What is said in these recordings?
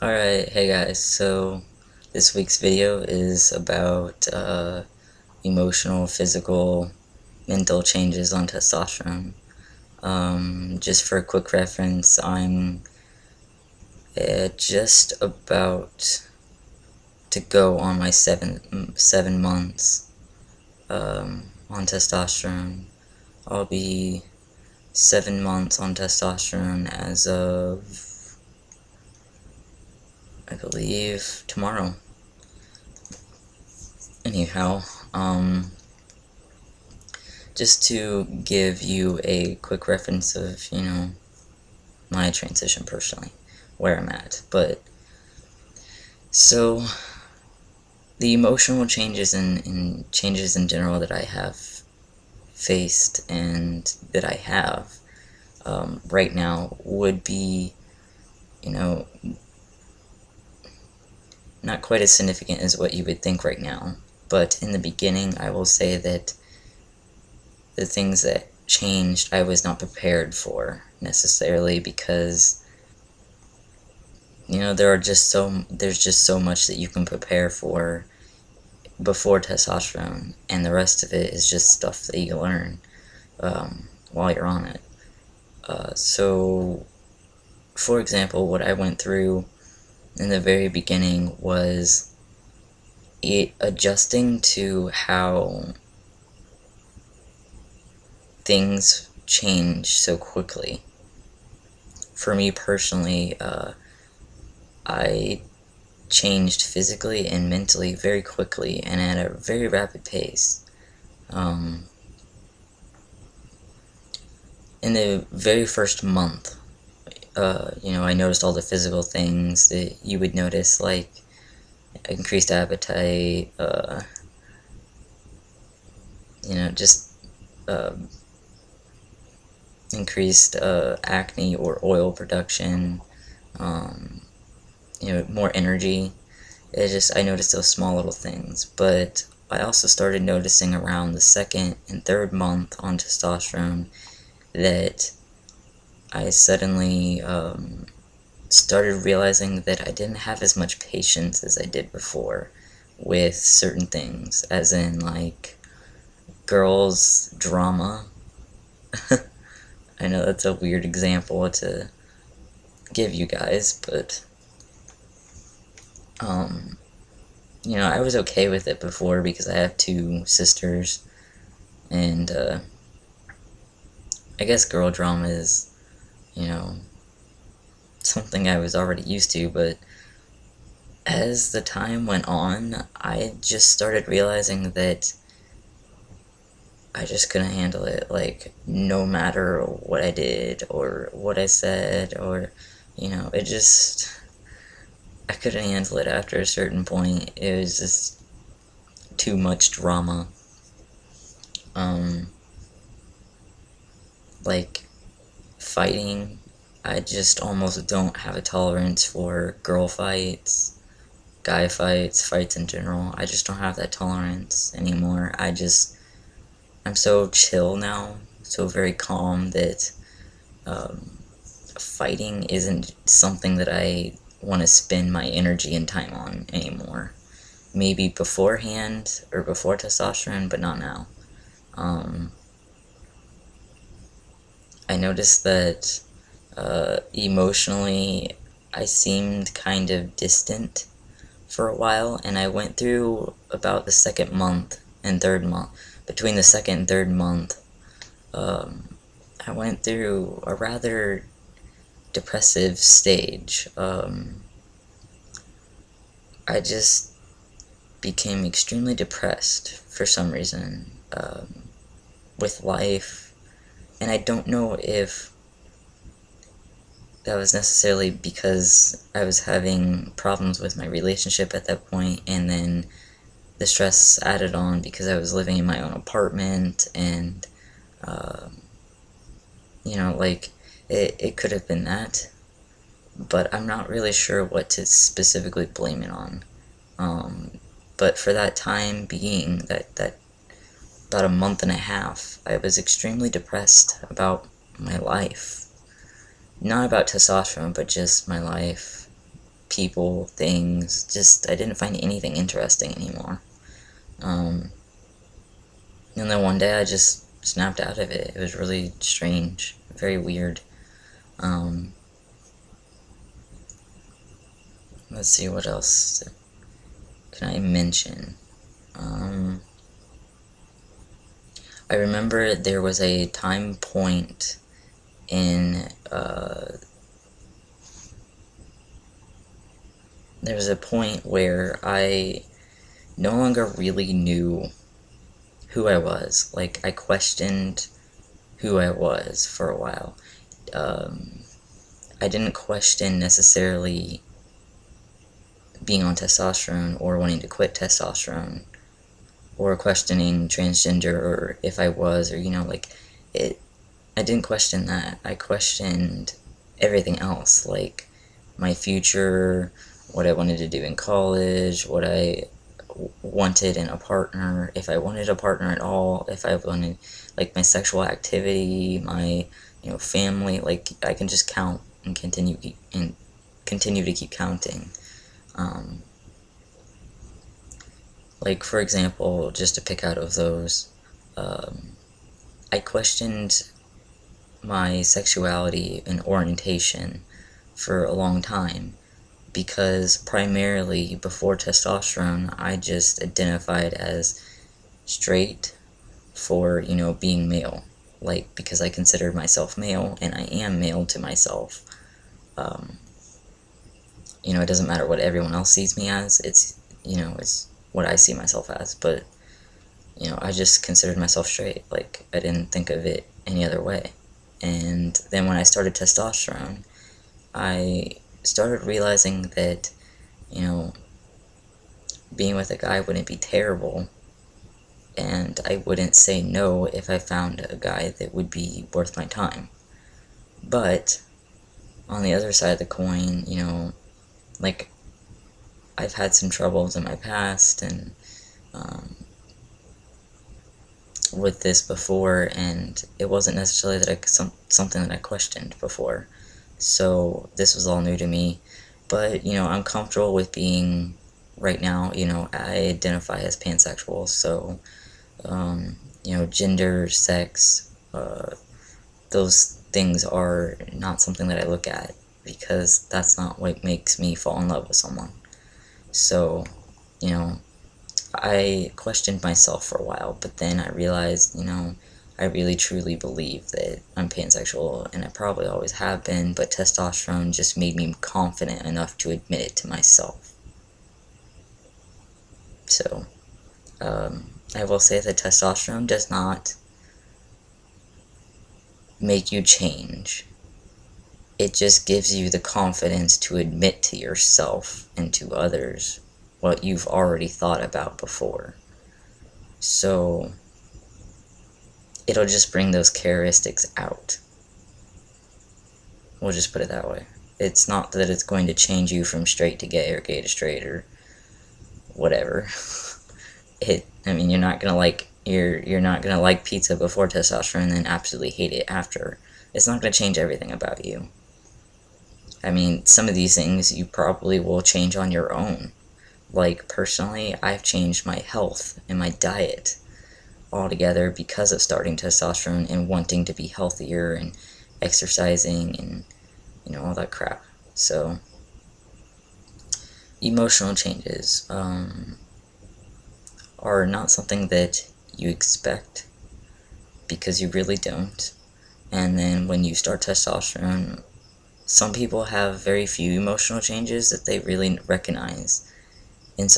Alright, hey guys, so this week's video is about emotional, physical, mental changes on testosterone. Just for a quick reference, I'm just about to go on my seven months on testosterone. I'll be 7 months on testosterone as of, I believe, tomorrow. Anyhow, just to give you a quick reference of, my transition personally, where I'm at. But, so, the emotional changes and changes in general that I have faced and that I have right now would be, not quite as significant as what you would think right now. But in the beginning, I will say that the things that changed I was not prepared for necessarily, because there's just so much that you can prepare for before testosterone, and the rest of it is just stuff that you learn while you're on it. So for example, what I went through in the very beginning was adjusting to how things change so quickly. For me personally, I changed physically and mentally very quickly and at a very rapid pace. In the very first month, I noticed all the physical things that you would notice, like increased appetite, just increased acne or oil production, more energy. I noticed those small little things, but I also started noticing around the second and third month on testosterone that I suddenly started realizing that I didn't have as much patience as I did before with certain things, as in, like, girls' drama. I know that's a weird example to give you guys, but I was okay with it before because I have two sisters, and I guess girl drama is, something I was already used to. But as the time went on, I just started realizing that I just couldn't handle it, like, no matter what I did or what I said, or, I couldn't handle it after a certain point. It was just too much drama. Like, fighting, I just almost don't have a tolerance for girl fights, guy fights, fights in general. I just don't have that tolerance anymore. I'm so chill now, so very calm, that fighting isn't something that I want to spend my energy and time on anymore. Maybe beforehand or before testosterone, but not now. I noticed that emotionally I seemed kind of distant for a while, and I went through about the second month and third month. Between the second and third month, I went through a rather depressive stage. I just became extremely depressed for some reason with life, and I don't know if that was necessarily because I was having problems with my relationship at that point, and then the stress added on because I was living in my own apartment, and it could have been that, but I'm not really sure what to specifically blame it on. But for that time being, that about a month and a half, I was extremely depressed about my life. Not about testosterone, but just my life, people, things, just, I didn't find anything interesting anymore. And then one day I just snapped out of it. It was really strange, very weird. Let's see, what else can I mention? I remember there was a time point in, there was a point where I no longer really knew who I was. Like, I questioned who I was for a while. I didn't question necessarily being on testosterone or wanting to quit testosterone, or questioning transgender, or if I was, or, like, I didn't question that. I questioned everything else, like my future, what I wanted to do in college, what I wanted in a partner, if I wanted a partner at all, if I wanted, like, my sexual activity, my, family. Like, I can just count and continue to keep counting. Like, for example, just to pick out of those, I questioned my sexuality and orientation for a long time, because primarily before testosterone I just identified as straight for, being male, like, because I considered myself male, and I am male to myself. It doesn't matter what everyone else sees me as, it's what I see myself as, but, I just considered myself straight. Like, I didn't think of it any other way. And then when I started testosterone, I started realizing that, being with a guy wouldn't be terrible, and I wouldn't say no if I found a guy that would be worth my time. But, on the other side of the coin, like, I've had some troubles in my past, and, with this before, and it wasn't necessarily that something that I questioned before. So this was all new to me, but, I'm comfortable with being, right now, I identify as pansexual, so, gender, sex, those things are not something that I look at, because that's not what makes me fall in love with someone. So, I questioned myself for a while, but then I realized, I really truly believe that I'm pansexual, and I probably always have been, but testosterone just made me confident enough to admit it to myself. So, I will say that testosterone does not make you change. It just gives you the confidence to admit to yourself and to others what you've already thought about before. So, it'll just bring those characteristics out. We'll just put it that way. It's not that it's going to change you from straight to gay, or gay to straight, or whatever. You're not gonna like pizza before testosterone and then absolutely hate it after. It's not gonna change everything about you. Some of these things you probably will change on your own. Like, personally, I've changed my health and my diet altogether because of starting testosterone and wanting to be healthier and exercising and, all that crap. So, emotional changes are not something that you expect, because you really don't. And then when you start testosterone, some people have very few emotional changes that they really recognize, and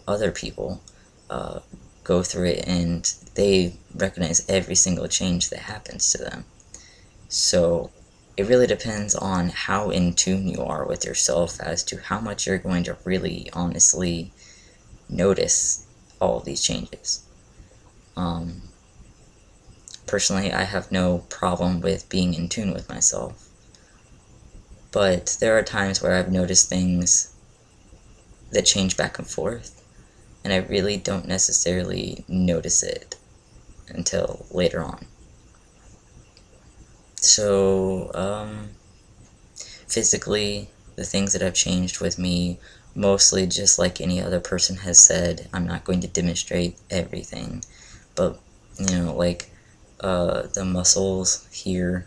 other people, go through it and they recognize every single change that happens to them. So, it really depends on how in tune you are with yourself as to how much you're going to really honestly notice all of these changes. Personally, I have no problem with being in tune with myself, but there are times where I've noticed things that change back and forth, and I really don't necessarily notice it until later on. So, physically, the things that have changed with me, mostly just like any other person has said, I'm not going to demonstrate everything, but, you know, like, the muscles here,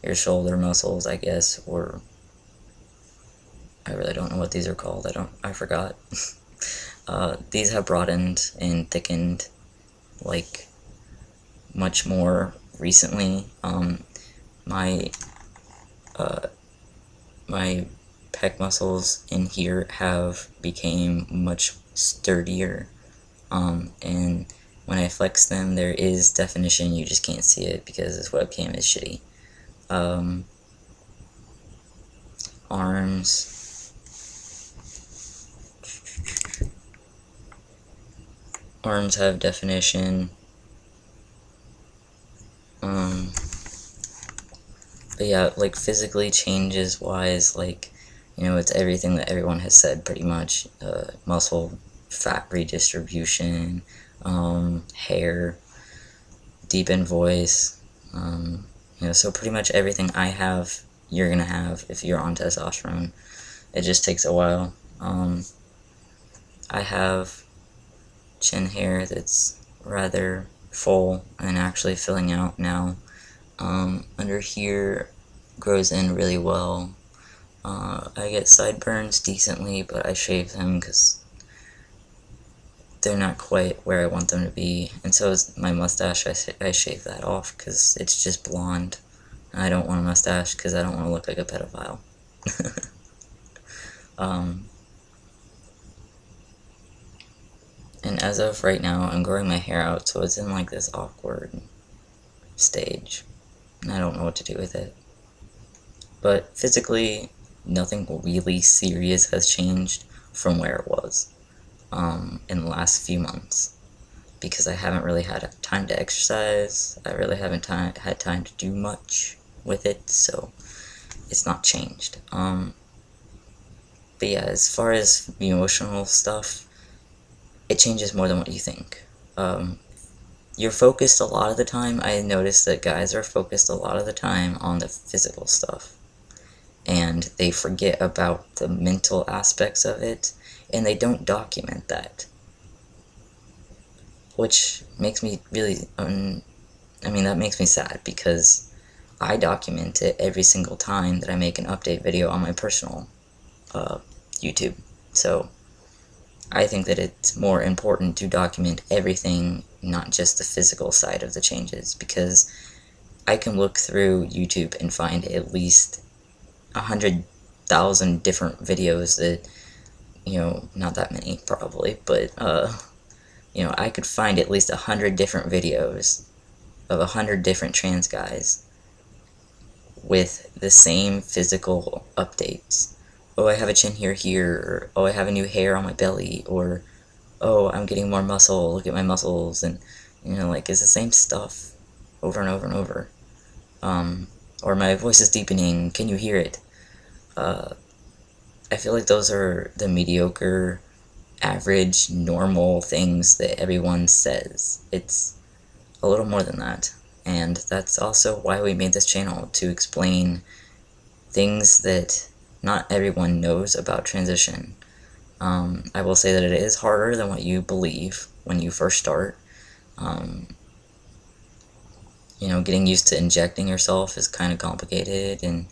your shoulder muscles, I guess, or, I really don't know what these are called, I forgot. These have broadened and thickened, like, much more recently. My, my pec muscles in here have became much sturdier, and when I flex them, there is definition, you just can't see it because this webcam is shitty. Arms, arms have definition, but yeah, like, physically changes wise, like, you know, it's everything that everyone has said pretty much. Muscle fat redistribution, hair, deepened voice, you know, so pretty much everything I have, you're gonna have if you're on testosterone. It just takes a while. I have chin hair that's rather full and actually filling out now. Under here grows in really well. I get sideburns decently, but I shave them because they're not quite where I want them to be. And so is my mustache. I shave that off because it's just blonde. And I don't want a mustache because I don't want to look like a pedophile. And as of right now, I'm growing my hair out, so it's in like this awkward stage. And I don't know what to do with it. But physically, nothing really serious has changed from where it was in the last few months. Because I haven't really had time to exercise, I really haven't had time to do much with it, so it's not changed. But yeah, as far as the emotional stuff, it changes more than what you think. You're focused a lot of the time. I noticed that guys are focused a lot of the time on the physical stuff, and they forget about the mental aspects of it, and they don't document that. Which makes me really, that makes me sad, because I document it every single time that I make an update video on my personal YouTube. So I think that it's more important to document everything, not just the physical side of the changes, because I can look through YouTube and find at least 100,000 different videos that, you know, not that many probably, but you know, I could find at least 100 different videos of 100 different trans guys with the same physical updates. Oh, I have a chin here, or oh, I have a new hair on my belly, or oh, I'm getting more muscle, look at my muscles, and, you know, like, it's the same stuff over and over and over. Or my voice is deepening, can you hear it? I feel like those are the mediocre, average, normal things that everyone says. It's a little more than that, and that's also why we made this channel, to explain things that not everyone knows about transition. I will say that it is harder than what you believe when you first start. You know, getting used to injecting yourself is kind of complicated, and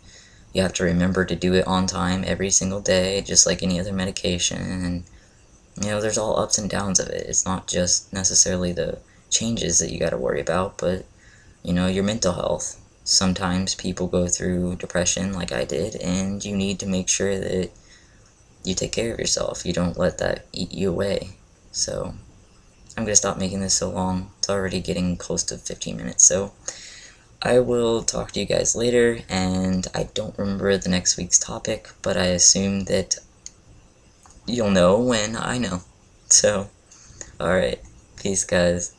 you have to remember to do it on time every single day, just like any other medication, and, you know, there's all ups and downs of it. It's not just necessarily the changes that you gotta worry about, but, you know, your mental health. Sometimes people go through depression like I did, and you need to make sure that you take care of yourself. You don't let that eat you away. So I'm gonna stop making this so long. It's already getting close to 15 minutes, so I will talk to you guys later, and I don't remember the next week's topic, but I assume that you'll know when I know. So, alright, peace guys.